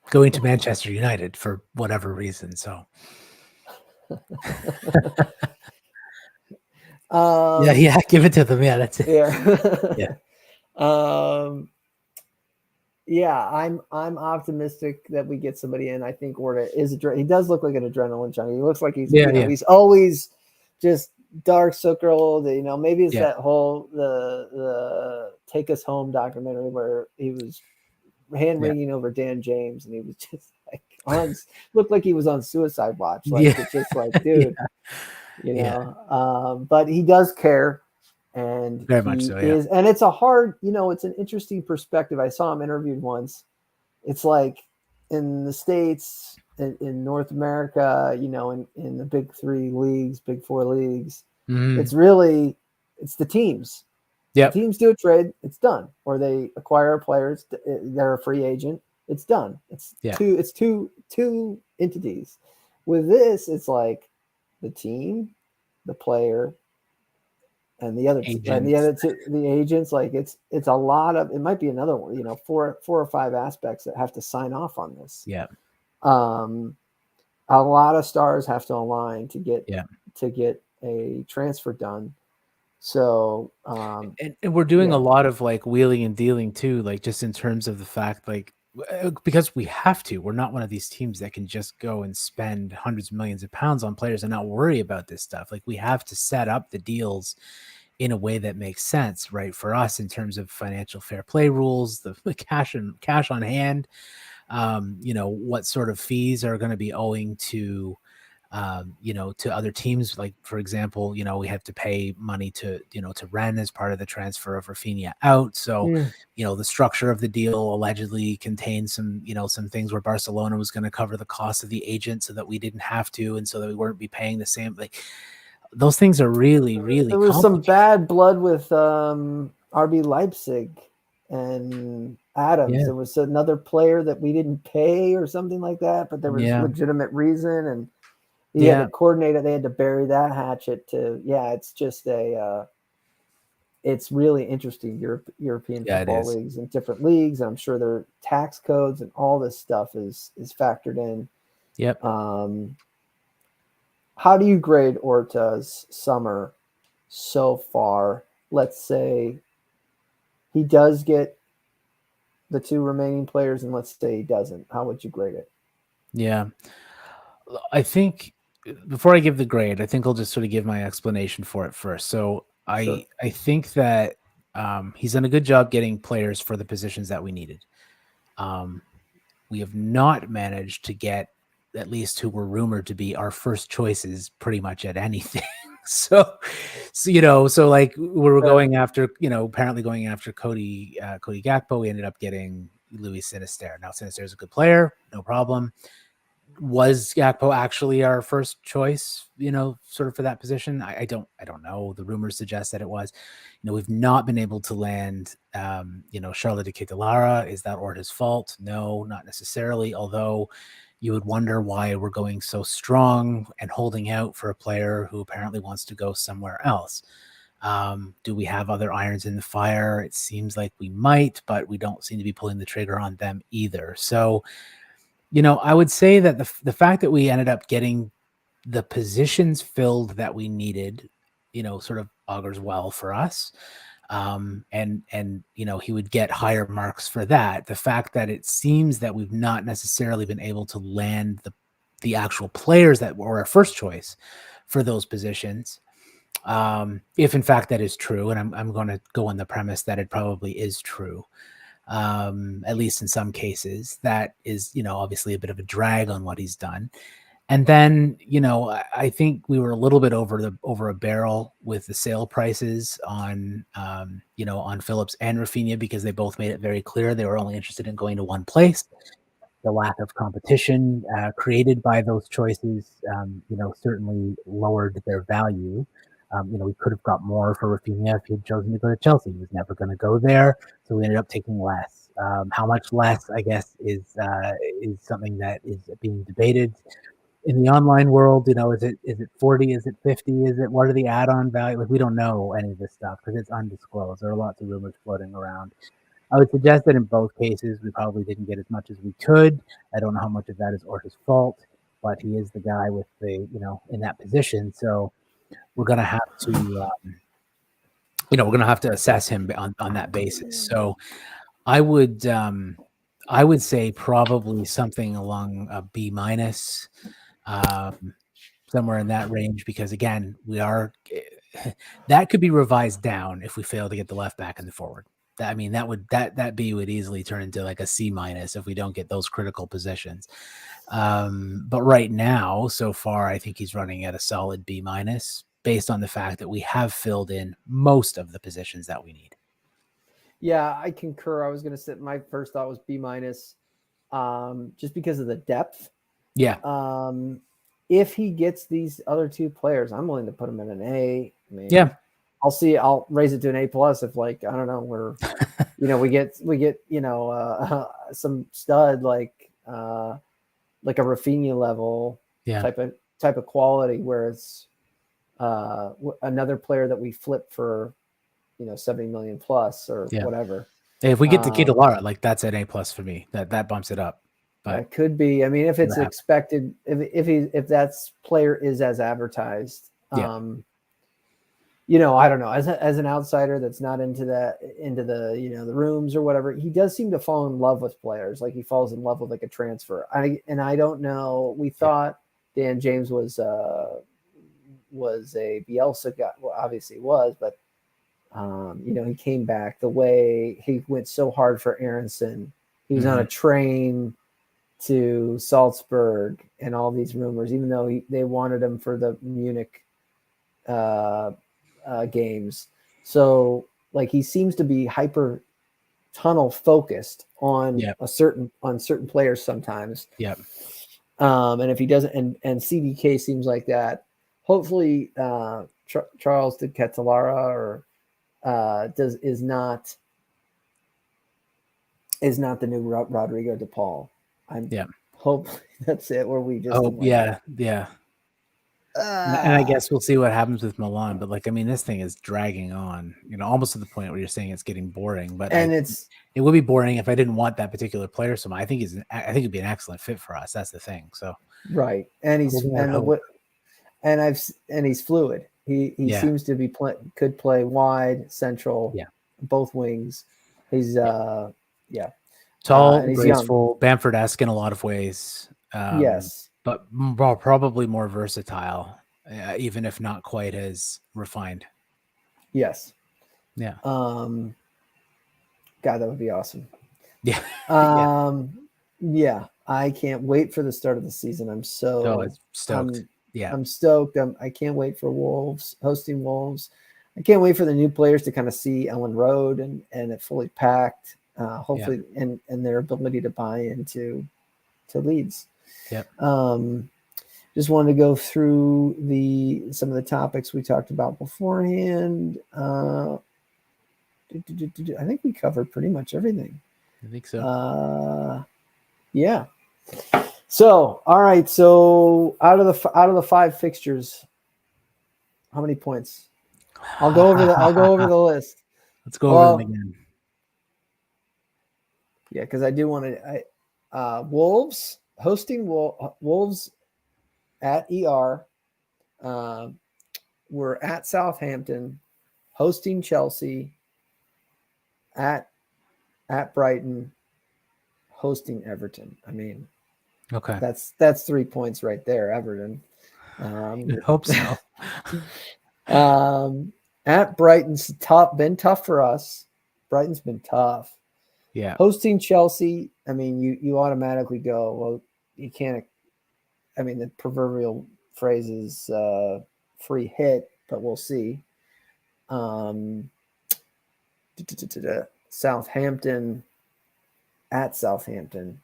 going to Manchester United for whatever reason. So yeah, give it to them. Yeah, that's it. Yeah. Yeah. Yeah, I'm optimistic that we get somebody in. I think Orta is he does look like an adrenaline junkie. He looks like he's he's always just dark circled. Maybe it's that whole the Take Us Home documentary where he was hand wringing over Dan James and he was just like looked like he was on suicide watch. Like it's just like, dude, but he does care. And very much so. is, and it's a hard, it's an interesting perspective. I saw him interviewed once. It's like in the States, in North America, in the big 3 leagues, big 4 leagues, it's the teams. Yeah, teams do a trade, it's done, or they acquire players. They're a free agent. It's done. It's two entities. With this, it's like the team, the player, and the other the agents. Like it's a lot of, it might be another one, 4 or 5 aspects that have to sign off on this. A lot of stars have to align to get a transfer done. So and we're doing a lot of like wheeling and dealing too, like just in terms of the fact, like, because we have to. We're not one of these teams that can just go and spend hundreds of millions of pounds on players and not worry about this stuff. Like we have to set up the deals in a way that makes sense, right, for us in terms of financial fair play rules, the cash on hand, what sort of fees are going to be owing to to other teams. Like, for example, we have to pay money to Rennes as part of the transfer of Rafinha out. So, the structure of the deal allegedly contains some things where Barcelona was going to cover the cost of the agent so that we didn't have to, and so that we weren't be paying the same. Like, those things are really, really there was some bad blood with RB Leipzig and Adams. There was another player that we didn't pay or something like that, but there was legitimate reason, and he had to coordinate it. They had to bury that hatchet to, it's just it's really interesting. European football leagues and different leagues. And I'm sure their tax codes and all this stuff is factored in. How do you grade Orta's summer so far? Let's say he does get the 2 remaining players, and let's say he doesn't. How would you grade it? Yeah. I think before I give the grade, I think I'll just sort of give my explanation for it first. So I think that he's done a good job getting players for the positions that we needed. We have not managed to get at least who were rumored to be our first choices pretty much at anything. So like we were going after, apparently going after Cody Gakpo. We ended up getting Louis Sinister. Now Sinister is a good player, no problem. Was Gakpo actually our first choice, sort of for that position? I don't know. The rumors suggest that it was. We've not been able to land, Charlotte de Ketelara. Is that Orta's fault? No, not necessarily. Although you would wonder why we're going so strong and holding out for a player who apparently wants to go somewhere else. Do we have other irons in the fire? It seems like we might, but we don't seem to be pulling the trigger on them either. So, I would say that the fact that we ended up getting the positions filled that we needed, sort of augurs well for us. And he would get higher marks for that. The fact that it seems that we've not necessarily been able to land the actual players that were our first choice for those positions. If in fact that is true, and I'm going to go on the premise that it probably is true. At least in some cases, that is, obviously a bit of a drag on what he's done. And then, I think we were a little bit over a barrel with the sale prices on, on Phillips and Rafinha, because they both made it very clear they were only interested in going to one place. The lack of competition created by those choices, certainly lowered their value. We could have got more for Rafinha if he had chosen to go to Chelsea. He was never going to go there, so we ended up taking less. How much less, I guess, is something that is being debated in the online world. Is it 40? Is it 50? What are the add-on value? Like, we don't know any of this stuff because it's undisclosed. There are lots of rumors floating around. I would suggest that in both cases, we probably didn't get as much as we could. I don't know how much of that is Orta's fault, but he is the guy with the, in that position. So we're going to have to, we're going to have to assess him on that basis. So I would say probably something along a B minus, somewhere in that range, because again, that could be revised down if we fail to get the left back and the forward. That B would easily turn into like a C minus if we don't get those critical positions. But right now, so far, I think he's running at a solid B minus based on the fact that we have filled in most of the positions that we need. Yeah, I concur. I was going to say my first thought was B minus, just because of the depth. Yeah. If he gets these other two players, I'm willing to put him in an A. I mean, yeah. I'll raise it to an A plus if, like, I don't know, we're, we get some stud like a Rafinha level type of quality where it's another player that we flip for 70 million plus or whatever. Hey, if we get to Keita, like, that's an A plus for me. That bumps it up. But it could be. I mean, if it's expected, if that player is as advertised, I don't know. As an outsider that's not into the the rooms or whatever, he does seem to fall in love with players. Like he falls in love with like a transfer. I don't know. We thought Dan James was a Bielsa guy. Well, obviously he was, but he came back the way he went so hard for Aronson. He was on a train to Salzburg and all these rumors, even though they wanted him for the Munich games. So like he seems to be hyper tunnel focused on certain players sometimes. And if he doesn't, and CDK seems like that. Hopefully, Charles de Ketelaere is not the new Rodrigo de Paul. Hopefully that's it. Where we just and I guess we'll see what happens with Milan. But this thing is dragging on, almost to the point where you're saying it's getting boring. But it would be boring if I didn't want that particular player. So I think it'd be an excellent fit for us. That's the thing. So right, and he's fluid. He seems to be could play wide, central, both wings. He's tall, graceful, Bamford-esque in a lot of ways. But probably more versatile, even if not quite as refined. Yes. Yeah. God, that would be awesome. Yeah. Yeah. I can't wait for the start of the season. I'm so stoked. I'm stoked. I can't wait for hosting Wolves. I can't wait for the new players to kind of see Ellen Road and it fully packed. Hopefully, and their ability to buy into Leeds. Yep. Just wanted to go through some of the topics we talked about beforehand. I think we covered pretty much everything. I think so. Yeah. So, all right. So out of the 5 fixtures, how many points? I'll go over the list. Let's go over them again. Yeah, because I do want to. Wolves hosting Wolves at ER. We're at Southampton, hosting Chelsea. At Brighton, hosting Everton. I mean, okay, that's 3 points right there. Everton. I hope so. At Brighton's been tough for us. Brighton's been tough. Yeah. Hosting Chelsea, I mean, you automatically go, well, you can't. I mean, the proverbial phrase is free hit, but we'll see. Southampton at Southampton.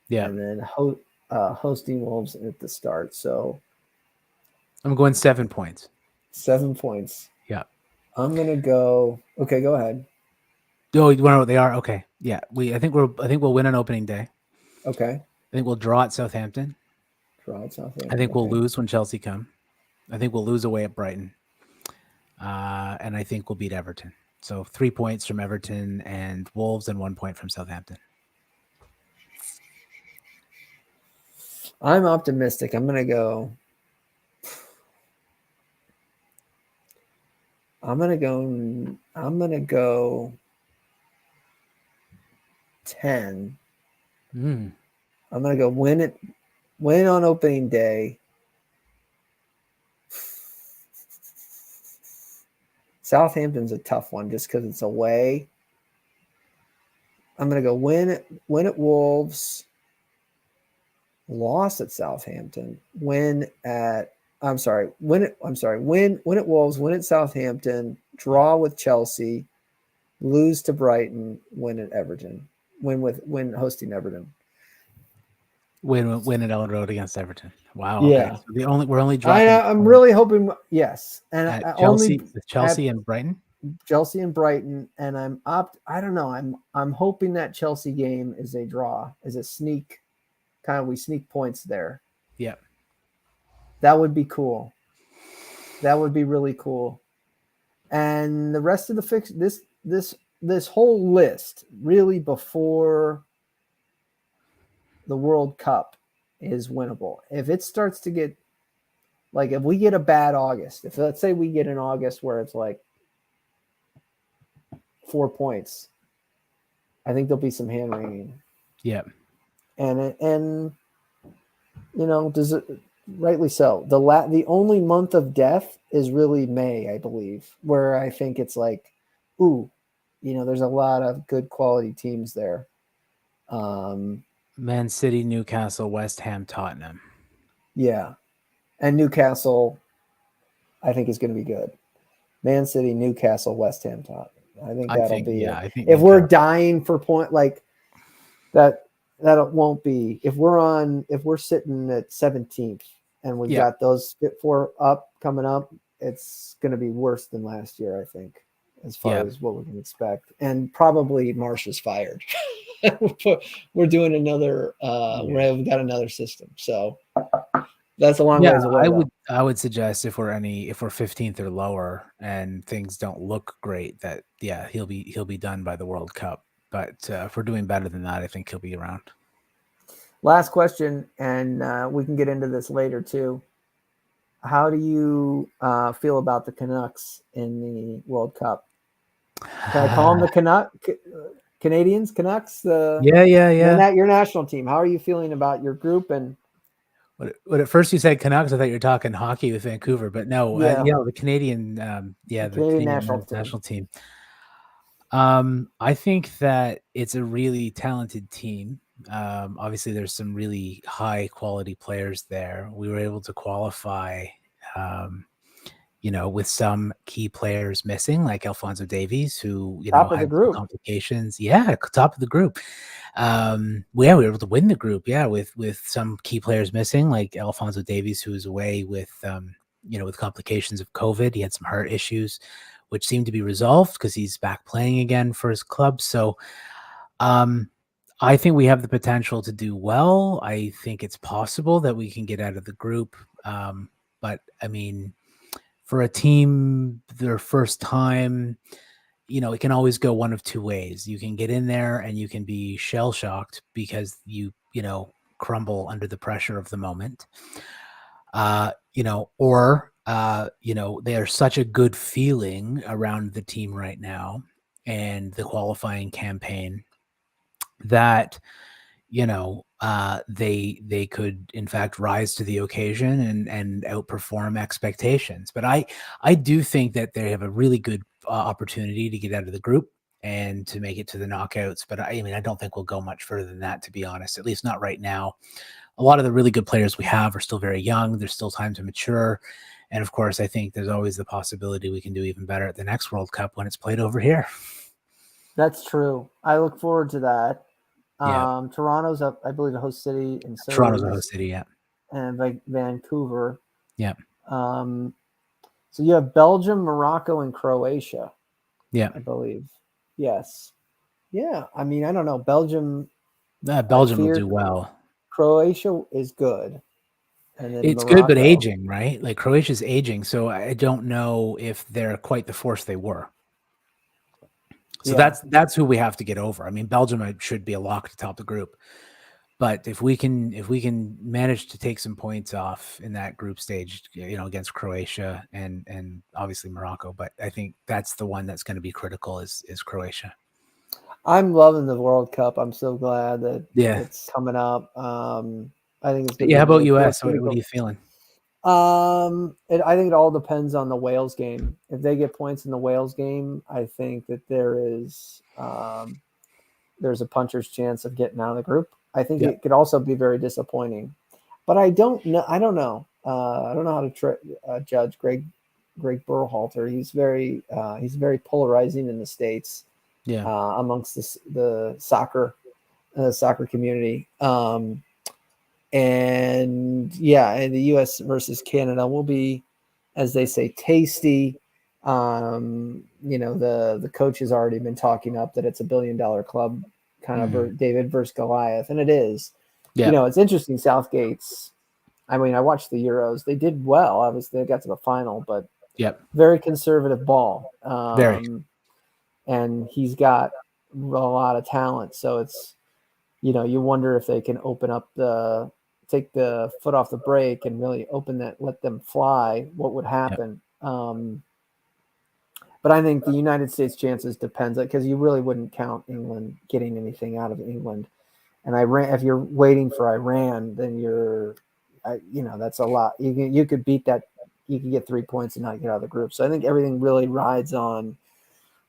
Yeah. And then hosting Wolves at the start. So I'm going 7 points. 7 points. Yeah. I'm gonna go. Okay, go ahead. Oh, you want to know what they are? Okay. Yeah. I think we'll win on opening day. Okay. I think we'll draw at Southampton. I think we'll lose when Chelsea come. I think we'll lose away at Brighton. And I think we'll beat Everton. So 3 points from Everton and Wolves and 1 point from Southampton. I'm optimistic. I'm gonna go 10. Mm. I'm gonna go win on opening day. Southampton's a tough one just because it's away. I'm gonna go win at Wolves, loss at Southampton, win at win at Wolves, win at Southampton, draw with Chelsea, lose to Brighton, win at Everton, win hosting Everton. Win at Ellen Road against Everton. Wow. Yeah. Okay. So we're only dropping. I'm really hoping yes, and at only Chelsea and Brighton. Chelsea and Brighton, and I don't know. I'm hoping that Chelsea game is a draw, is a sneak, we sneak points there. Yeah, that would be cool. That would be really cool. And the rest of the this whole list really before the World Cup is winnable. If it starts to get like if we get a bad August, if let's say we get an August where it's like 4 points, I think there'll be some hand wringing. Yeah. And does it rightly so. The only month of death is really May, I believe, where I think it's like, ooh, there's a lot of good quality teams there. Man City, Newcastle, West Ham, Tottenham. Yeah. And Newcastle, I think, is going to be good. Man City, Newcastle, West Ham, Tottenham. I think that'll be it. I think if we're dying for point like that won't be. If we're sitting at 17th and we've got those 4 up coming up, it's going to be worse than last year, I think, as far as what we can expect. And probably Marsch is fired. We're doing another we've got another system. So that's a long ways away. I would suggest if we're 15th or lower and things don't look great, that he'll be done by the World Cup. But if we're doing better than that, I think he'll be around. Last question, and we can get into this later too. How do you feel about the Canucks in the World Cup? Can I call them the Canadians, Canucks? Your national team. How are you feeling about your group? And when at first you said Canucks, I thought you were talking hockey with Vancouver, but no, the Canadian, the Canadian national team. I think that it's a really talented team. Obviously, there's some really high quality players there. We were able to qualify, with some key players missing, like Alphonso Davies, who top of the group complications. Yeah, top of the group. We were able to win the group. Yeah, with some key players missing, like Alphonso Davies, who was away with with complications of COVID. He had some heart issues, which seemed to be resolved because he's back playing again for his club. So I think we have the potential to do well. I think it's possible that we can get out of the group. But I mean, for a team, their first time, it can always go one of two ways. You can get in there and you can be shell-shocked because you crumble under the pressure of the moment. Or there's such a good feeling around the team right now and the qualifying campaign that they could in fact rise to the occasion and outperform expectations. But I do think that they have a really good opportunity to get out of the group and to make it to the knockouts. But I don't think we'll go much further than that, to be honest, at least not right now. A lot of the really good players we have are still very young. There's still time to mature. And of course, I think there's always the possibility we can do even better at the next World Cup when it's played over here. That's true. I look forward to that. Yeah. Toronto's up, I believe, a host city. And so Toronto's a host city, yeah. And Vancouver. Yeah. So you have Belgium, Morocco, and Croatia. Yeah. I believe. Yes. Yeah. I mean, I don't know. Belgium will do well. Croatia is good. And then it's Morocco. Good, but aging, right? Like Croatia's aging. So I don't know if they're quite the force they were. So that's who we have to get over. I mean, Belgium should be a lock to top the group. But if we can manage to take some points off in that group stage, against Croatia and obviously Morocco, but I think that's the one that's going to be critical is Croatia. I'm loving the World Cup. I'm so glad that it's coming up. I think it's going to be how about really US? What are you feeling? I think it all depends on the Wales game. If they get points in the Wales game, I think that there's a puncher's chance of getting out of the group. I think it could also be very disappointing, but I don't know. I don't know how to judge Greg Berhalter. He's very polarizing in the States. Amongst the soccer community. And the U.S. versus Canada will be, as they say, tasty. The coach has already been talking up that it's $1 billion club, kind of David versus Goliath, and it is. It's interesting. Southgate's. I mean, I watched the Euros. They did well. Obviously, they got to the final, but very conservative ball. And he's got a lot of talent. So it's, you wonder if they can take the foot off the brake and really let them fly. What would happen? But I think the United States chances depends, because you really wouldn't count England getting anything out of England. And Iran, if you're waiting for Iran, then that's a lot. You could beat that. You could get 3 points and not get out of the group. So I think everything really rides on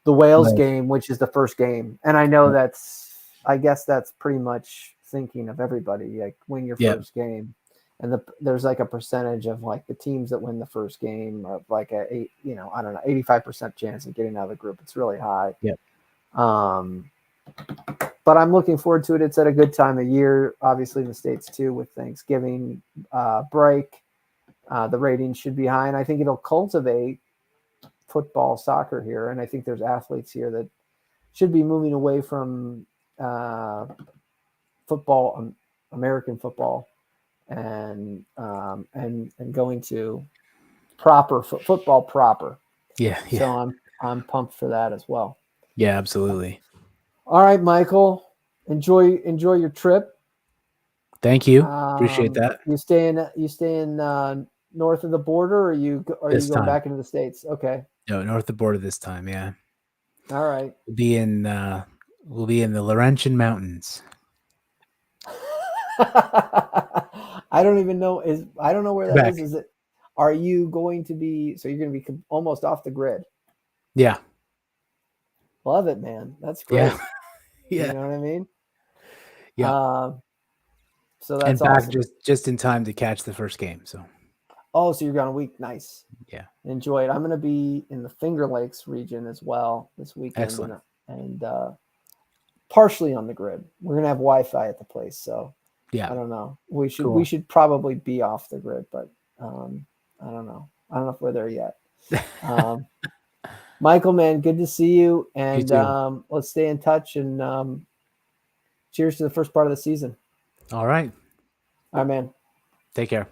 the Wales game, which is the first game. And I know I guess that's pretty much thinking of everybody, like win your first game. And there's like a percentage of like the teams that win the first game of like 85% chance of getting out of the group. It's really high. But I'm looking forward to it. It's at a good time of year, obviously in the States too, with Thanksgiving break. The ratings should be high, and I think it'll cultivate football, soccer here. And I think there's athletes here that should be moving away from football, American football, and going to proper football proper. So I'm pumped for that as well. Yeah, absolutely. All right, Michael, enjoy your trip. Thank you. Appreciate that. You staying north of the border, or are you going back into the States? Okay. No, north of the border this time. Yeah. All right. We'll be in the Laurentian Mountains. I don't even know. I don't know where Quebec. that is. Is it? Are you going to be? So you're going to be almost off the grid. Yeah. Love it, man. That's great. Yeah. You know what I mean? Yeah. So that's back awesome. just in time to catch the first game. So. Oh, so you're gone a week. Nice. Yeah. Enjoy it. I'm going to be in the Finger Lakes region as well this weekend. Excellent. And partially on the grid. We're going to have Wi-Fi at the place. So I don't know. We should probably be off the grid, but I don't know. I don't know if we're there yet. Michael, man, good to see you. And let's stay in touch, and cheers to the first part of the season. All right. All right, man. Take care.